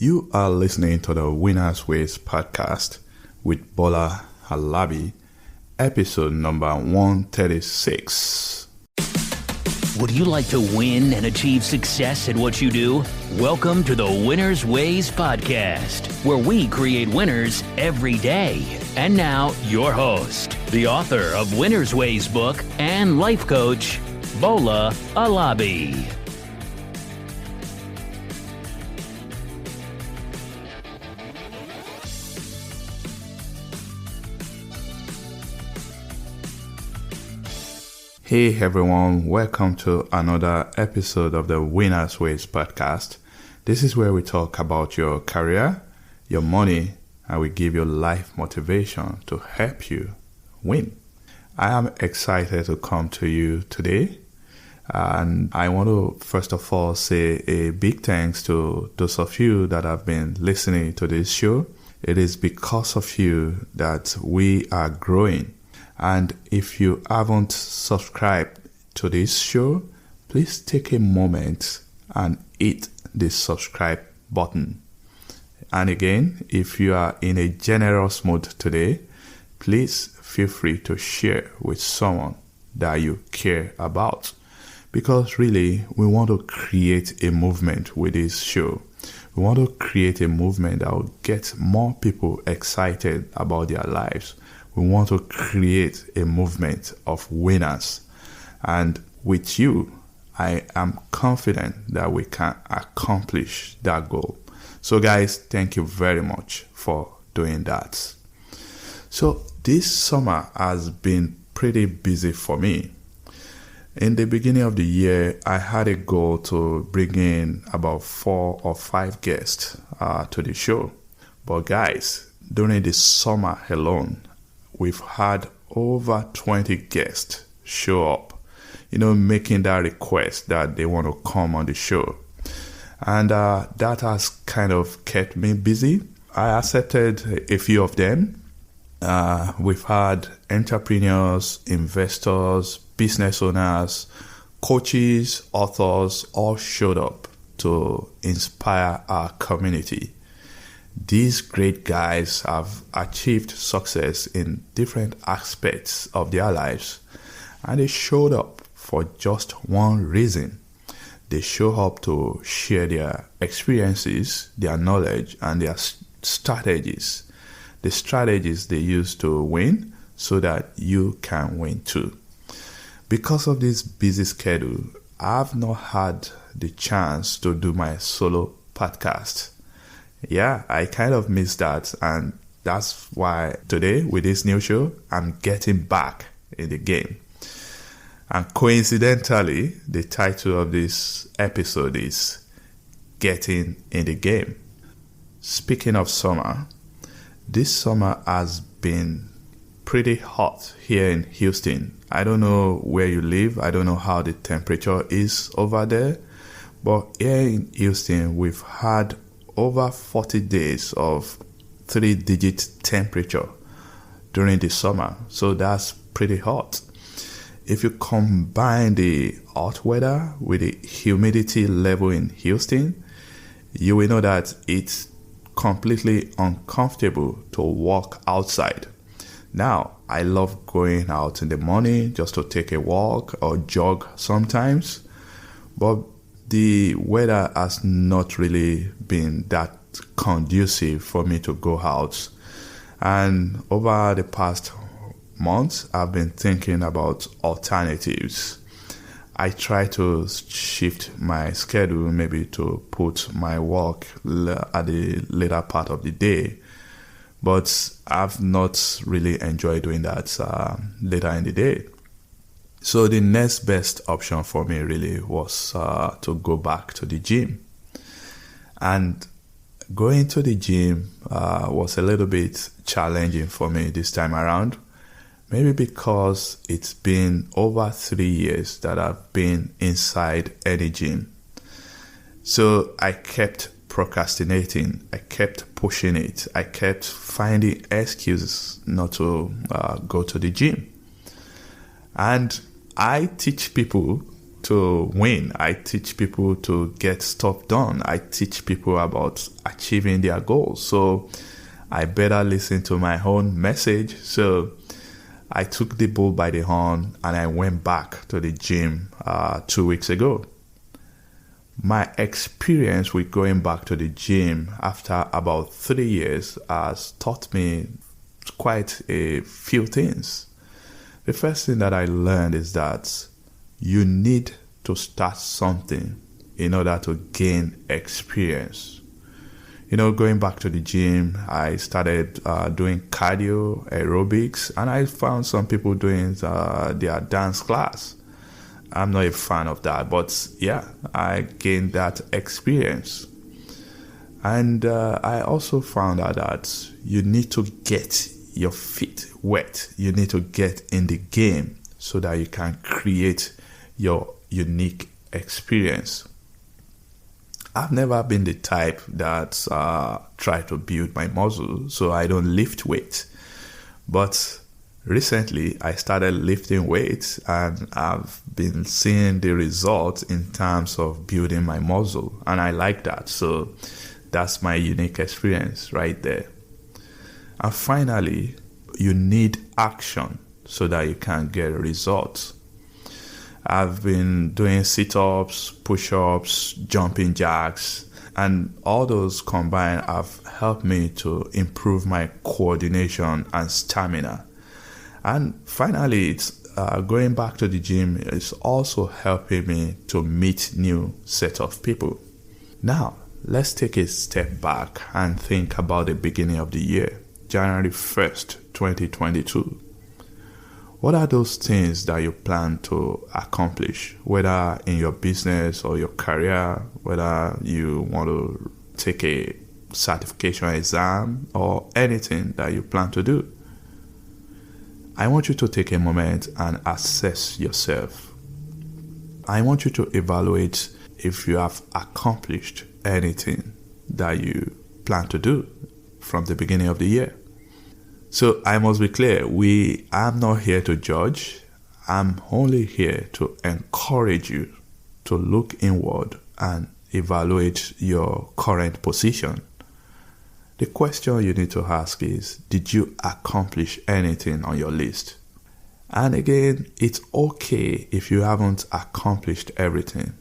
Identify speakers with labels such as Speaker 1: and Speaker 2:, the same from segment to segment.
Speaker 1: You are listening to the Winners Ways podcast with Bola Alabi, episode number 136.
Speaker 2: Would you like to win and achieve success at what you do? Welcome to the Winners Ways podcast, where we create winners every day. And now, your host, the author of Winners Ways book and life coach, Bola Alabi.
Speaker 1: Hey everyone, welcome to another episode of the Winners Ways podcast. This is where we talk about your career, your money, and we give you life motivation to help you win. I am excited to come to you today, and I want to first of all say a big thanks to those of you that have been listening to this show. It is because of you that we are growing. And if you haven't subscribed to this show, please take a moment and hit the subscribe button. And again, if you are in a generous mood today, please feel free to share with someone that you care about. Because really, we want to create a movement with this show. We want to create a movement that will get more people excited about their lives. We want to create a movement of winners. And with you, I am confident that we can accomplish that goal. So guys, thank you very much for doing that. So this summer has been pretty busy for me. In the beginning of the year, I had a goal to bring in about 4 or 5 guests to the show. But guys, during the summer alone, we've had over 20 guests show up, making that request that they want to come on the show. And that has kind of kept me busy. I accepted a few of them. We've had entrepreneurs, investors, business owners, coaches, authors, all showed up to inspire our community. These great guys have achieved success in different aspects of their lives, and they showed up for just one reason. They show up to share their experiences, their knowledge, and their strategies. The strategies they use to win so that you can win too. Because of this busy schedule, I've not had the chance to do my solo podcast. Yeah, I kind of missed that, and that's why today with this new show, I'm getting back in the game. And coincidentally, the title of this episode is Getting in the Game. Speaking of summer, this summer has been pretty hot here in Houston. I don't know where you live. I don't know how the temperature is over there. But here in Houston, we've had over 40 days of 3-digit temperature during the summer. So that's pretty hot. If you combine the hot weather with the humidity level in Houston, you will know that it's completely uncomfortable to walk outside. Now, I love going out in the morning just to take a walk or jog sometimes, but the weather has not really been that conducive for me to go out. And over the past months, I've been thinking about alternatives. I try to shift my schedule, maybe to put my work at the later part of the day. But I've not really enjoyed doing that later in the day. So the next best option for me really was to go back to the gym. And going to the gym was a little bit challenging for me this time around. Maybe because it's been over 3 years that I've been inside any gym. So I kept procrastinating. I kept pushing it. I kept finding excuses not to go to the gym. And I teach people to win. I teach people to get stuff done. I teach people about achieving their goals. So I better listen to my own message. So I took the bull by the horn and I went back to the gym 2 weeks ago. My experience with going back to the gym after about 3 years has taught me quite a few things. The first thing that I learned is that you need to start something in order to gain experience. Going back to the gym, I started doing cardio, aerobics, and I found some people doing their dance class. I'm not a fan of that, but yeah, I gained that experience. And I also found out that you need to get your feet wet. You need to get in the game so that you can create your unique experience. I've never been the type that try to build my muscle, so I don't lift weight. But recently, I started lifting weights and I've been seeing the results in terms of building my muscle. And I like that. So that's my unique experience right there. And finally, you need action so that you can get results. I've been doing sit-ups, push-ups, jumping jacks, and all those combined have helped me to improve my coordination and stamina. And finally, it's going back to the gym is also helping me to meet new set of people. Now, let's take a step back and think about the beginning of the year, January 1st, 2022. What are those things that you plan to accomplish, whether in your business or your career, whether you want to take a certification exam or anything that you plan to do? I want you to take a moment and assess yourself. I want you to evaluate if you have accomplished anything that you plan to do from the beginning of the year. So I must be clear, I'm not here to judge. I'm only here to encourage you to look inward and evaluate your current position. The question you need to ask is, did you accomplish anything on your list? And again, it's okay if you haven't accomplished everything.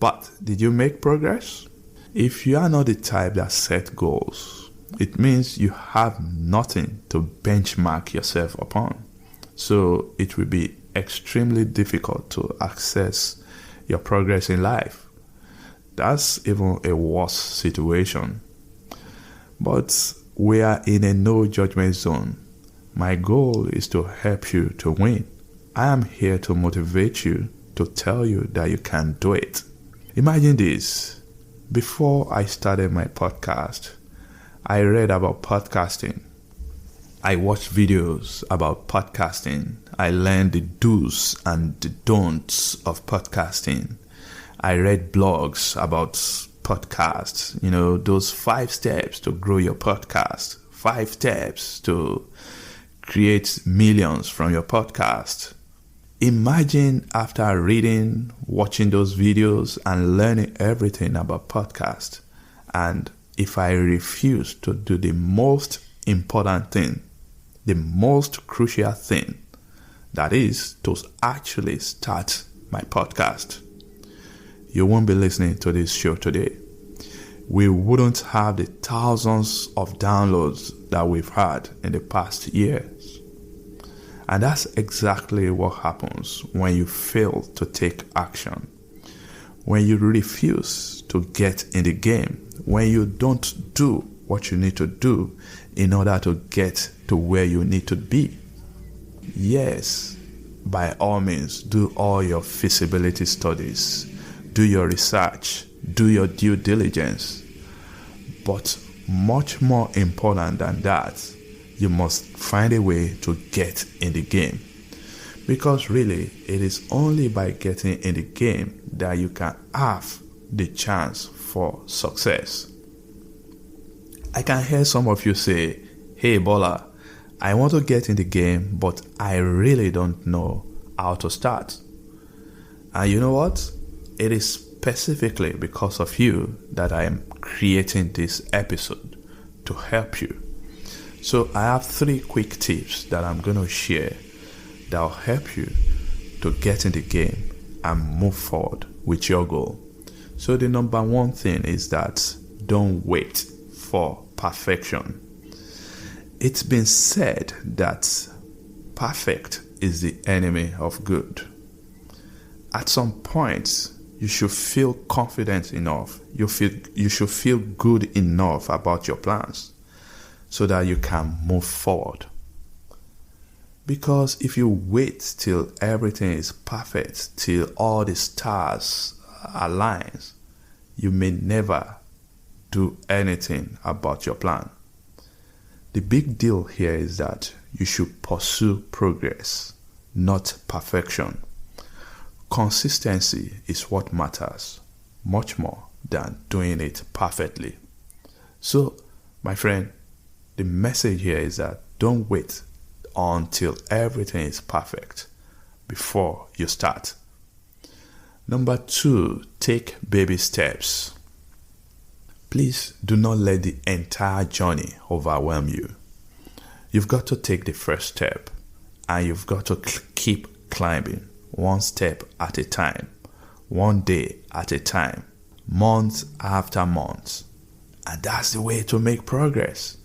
Speaker 1: But did you make progress? If you are not the type that set goals, it means you have nothing to benchmark yourself upon. So it will be extremely difficult to assess your progress in life. That's even a worse situation. But we are in a no judgment zone. My goal is to help you to win. I am here to motivate you, to tell you that you can do it. Imagine this. Before I started my podcast, I read about podcasting. I watched videos about podcasting. I learned the do's and the don'ts of podcasting. I read blogs about podcasts, those 5 steps to grow your podcast, 5 steps to create millions from your podcast. Imagine after reading, watching those videos and learning everything about podcast, and if I refuse to do the most important thing, the most crucial thing, that is to actually start my podcast, you won't be listening to this show today. We wouldn't have the thousands of downloads that we've had in the past years. And that's exactly what happens when you fail to take action. When you refuse to get in the game, when you don't do what you need to do in order to get to where you need to be. Yes, by all means, do all your feasibility studies, do your research, do your due diligence. But much more important than that, you must find a way to get in the game. Because really, it is only by getting in the game that you can have the chance for success. I can hear some of you say, "Hey Bola, I want to get in the game, but I really don't know how to start." And you know what? It is specifically because of you that I am creating this episode to help you. So I have 3 quick tips that I'm going to share that will help you to get in the game and move forward with your goal. So the number 1 thing is that don't wait for perfection. It's been said that perfect is the enemy of good. At some point, you should feel confident enough. You should feel good enough about your plans so that you can move forward. Because if you wait till everything is perfect, till all the stars align, you may never do anything about your plan. The big deal here is that you should pursue progress, not perfection. Consistency is what matters, much more than doing it perfectly. So, my friend, the message here is that don't wait until everything is perfect before you start. Number 2, take baby steps. Please do not let the entire journey overwhelm you. You've got to take the first step, and you've got to keep climbing, one step at a time, one day at a time, month after month. And that's the way to make progress.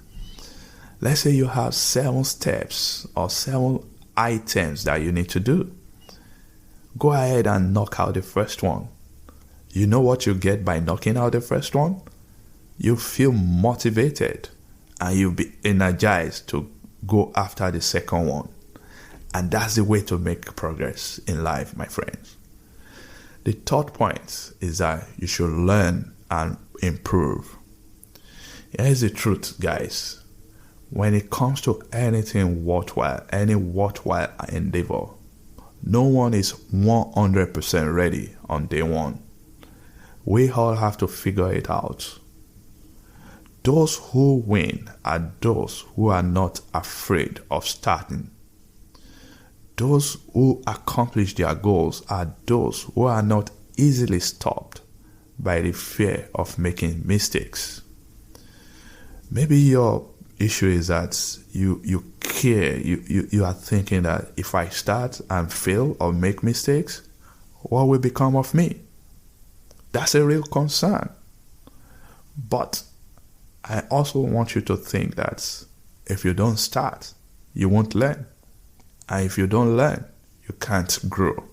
Speaker 1: Let's say you have 7 steps or 7 items that you need to do. Go ahead and knock out the first one. You know what you get by knocking out the first one? You feel motivated and you'll be energized to go after the second one. And that's the way to make progress in life, my friends. The third point is that you should learn and improve. Here's the truth, guys. When it comes to anything worthwhile, any worthwhile endeavor, no one is 100% ready on day one. We all have to figure it out. Those who win are those who are not afraid of starting. Those who accomplish their goals are those who are not easily stopped by the fear of making mistakes. Maybe your issue is that you care, you are thinking that if I start and fail or make mistakes, what will become of me? That's a real concern. But I also want you to think that if you don't start, you won't learn. And if you don't learn, you can't grow.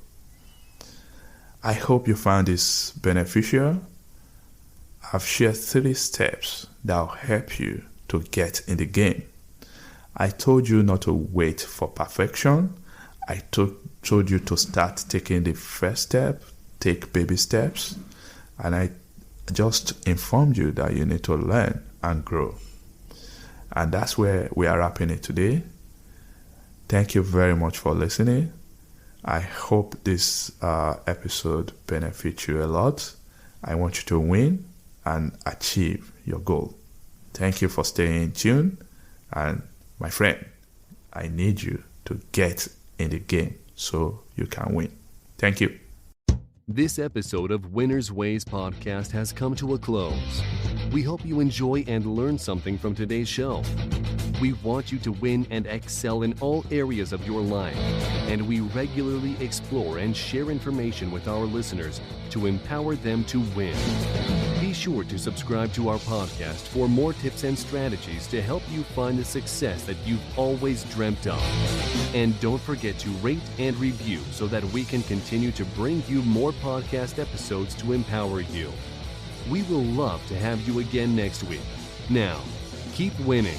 Speaker 1: I hope you found this beneficial. I've shared 3 steps that will help you to get in the game. I told you not to wait for perfection. I told you to start taking the first step, take baby steps. And I just informed you that you need to learn and grow. And that's where we are wrapping it today. Thank you very much for listening. I hope this episode benefits you a lot. I want you to win and achieve your goal. Thank you for staying tuned. And my friend, I need you to get in the game so you can win. Thank you.
Speaker 3: This episode of Winner's Ways podcast has come to a close. We hope you enjoy and learn something from today's show. We want you to win and excel in all areas of your life, and we regularly explore and share information with our listeners to empower them to win. Be sure to subscribe to our podcast for more tips and strategies to help you find the success that you've always dreamt of. And don't forget to rate and review so that we can continue to bring you more podcast episodes to empower you. We will love to have you again next week. Now, keep winning.